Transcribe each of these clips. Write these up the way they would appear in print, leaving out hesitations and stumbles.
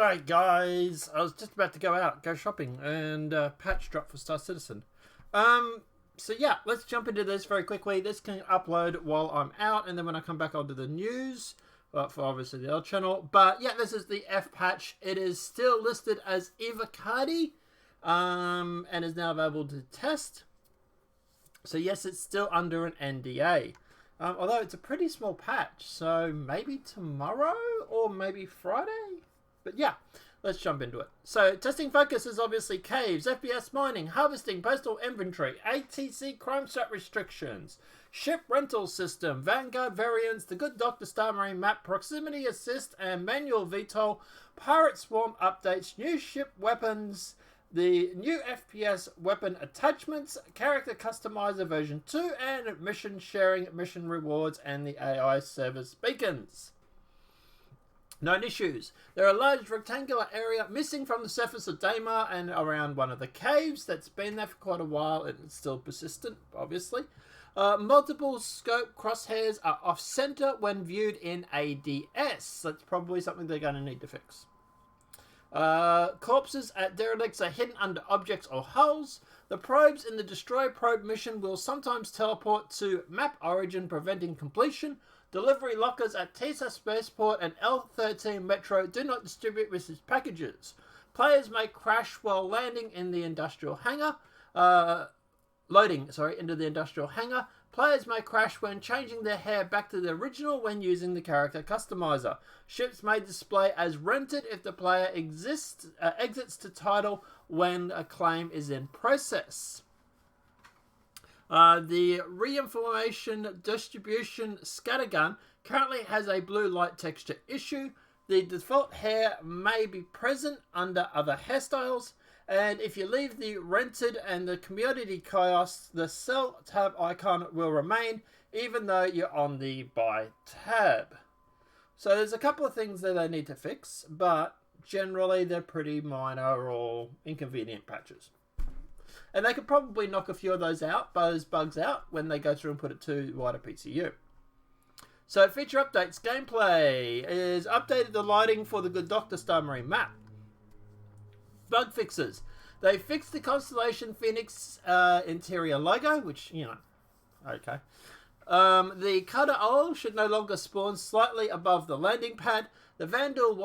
Alright guys, I was just about to go shopping, and patch dropped for Star Citizen. So yeah, let's jump into this very quickly. This can upload while I'm out, and then when I come back I'll do the news, for obviously the other channel. But yeah, this is the F patch. It is still listed as Evocati, and is now available to test. So yes, it's still under an NDA. Although it's a pretty small patch, so maybe tomorrow or maybe Friday? But yeah, let's jump into it. So testing focus is obviously caves, FPS mining, harvesting, postal inventory, ATC crime strat restrictions, ship rental system, Vanguard variants, the Good Doctor Star Marine map, proximity assist and manual VTOL, pirate swarm updates, new ship weapons, the new FPS weapon attachments, character customizer version 2, and mission sharing, mission rewards, and the AI service beacons. Known issues. There are a large rectangular area missing from the surface of Daymar and around one of the caves. That's been there for quite a while and it's still persistent, obviously. Multiple scope crosshairs are off-center when viewed in ADS. That's probably something they're going to need to fix. Corpses at derelicts are hidden under objects or hulls. The probes in the Destroy Probe mission will sometimes teleport to map origin, preventing completion. Delivery lockers at TISA Spaceport and L13 Metro do not distribute message packages. Players may crash while landing in the industrial hangar. Into the industrial hangar. Players may crash when changing their hair back to the original when using the character customizer. Ships may display as rented if the player exits to title when a claim is in process. The reinformation distribution scattergun currently has a blue light texture issue. The default hair may be present under other hairstyles. And if you leave the rented and the community kiosk, the sell tab icon will remain even though you're on the buy tab. So there's a couple of things that they need to fix, but generally they're pretty minor or inconvenient patches. And they could probably knock a few of those bugs out when they go through and put it to wider PCU. So feature updates. Gameplay is updated the lighting for the Good Doctor Star Marine map. Bug fixes. They fixed the Constellation Phoenix interior logo, which, you know, okay. The Cutter Oil should no longer spawn slightly above the landing pad. The Vanguard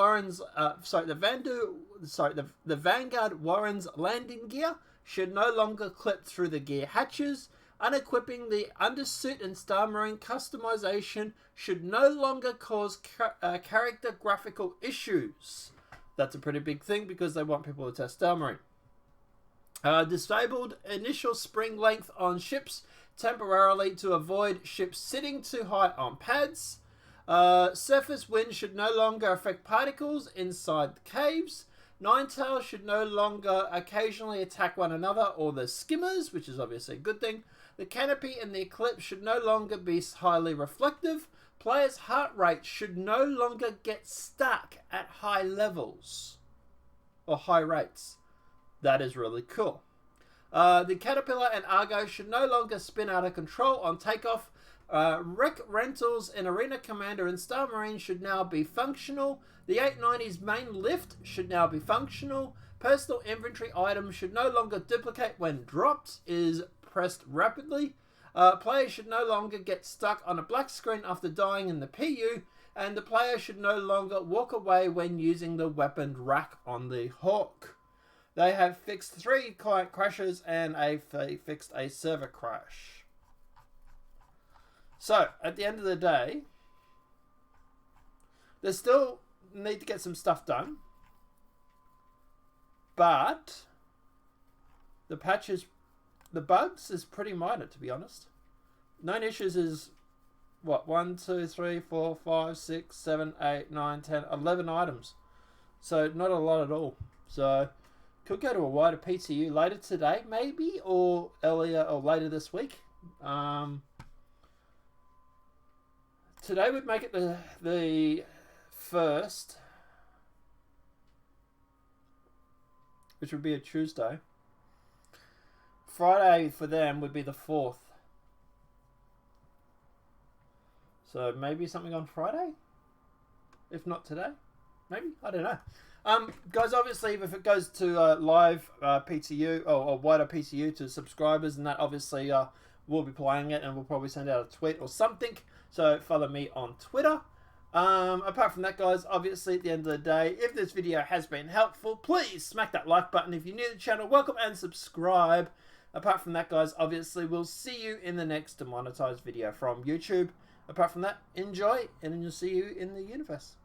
Warren's landing gear should no longer clip through the gear hatches. Unequipping the undersuit and Star Marine customization should no longer cause character graphical issues. That's a pretty big thing because they want people to test Star Marine. Disabled initial spring length on ships temporarily to avoid ships sitting too high on pads. Surface wind should no longer affect particles inside the caves. Ninetail should no longer occasionally attack one another or the skimmers, which is obviously a good thing. The canopy and the eclipse should no longer be highly reflective. Players' heart rate should no longer get stuck at high levels or high rates. That is really cool. The Caterpillar and Argo should no longer spin out of control on takeoff. Wreck rentals in Arena Commander and Star Marine should now be functional. The 890's main lift should now be functional. Personal inventory items should no longer duplicate when dropped, is pressed rapidly. Players should no longer get stuck on a black screen after dying in the PU, and the player should no longer walk away when using the weapon rack on the Hawk. They have fixed 3 client crashes and they fixed a server crash. So, at the end of the day, they still need to get some stuff done, but the bugs is pretty minor, to be honest. Known issues is, what, 1, 2, 3, 4, 5, 6, 7, 8, 9, 10, 11 items. So, not a lot at all. So, could go to a wider PCU later today, maybe, or earlier or later this week. Today would make it the first, which would be a Tuesday. Friday for them would be the 4th. So maybe something on Friday, if not today. Maybe, I don't know. Guys, obviously, if it goes to live PTU or wider PTU to subscribers, and that obviously we'll be playing it, and we'll probably send out a tweet or something. So follow me on Twitter. Apart from that, guys, obviously at the end of the day, if this video has been helpful, please smack that like button. If you're new to the channel, welcome and subscribe. Apart from that, guys, obviously we'll see you in the next demonetized video from YouTube. Apart from that, enjoy, and then you'll see you in the universe.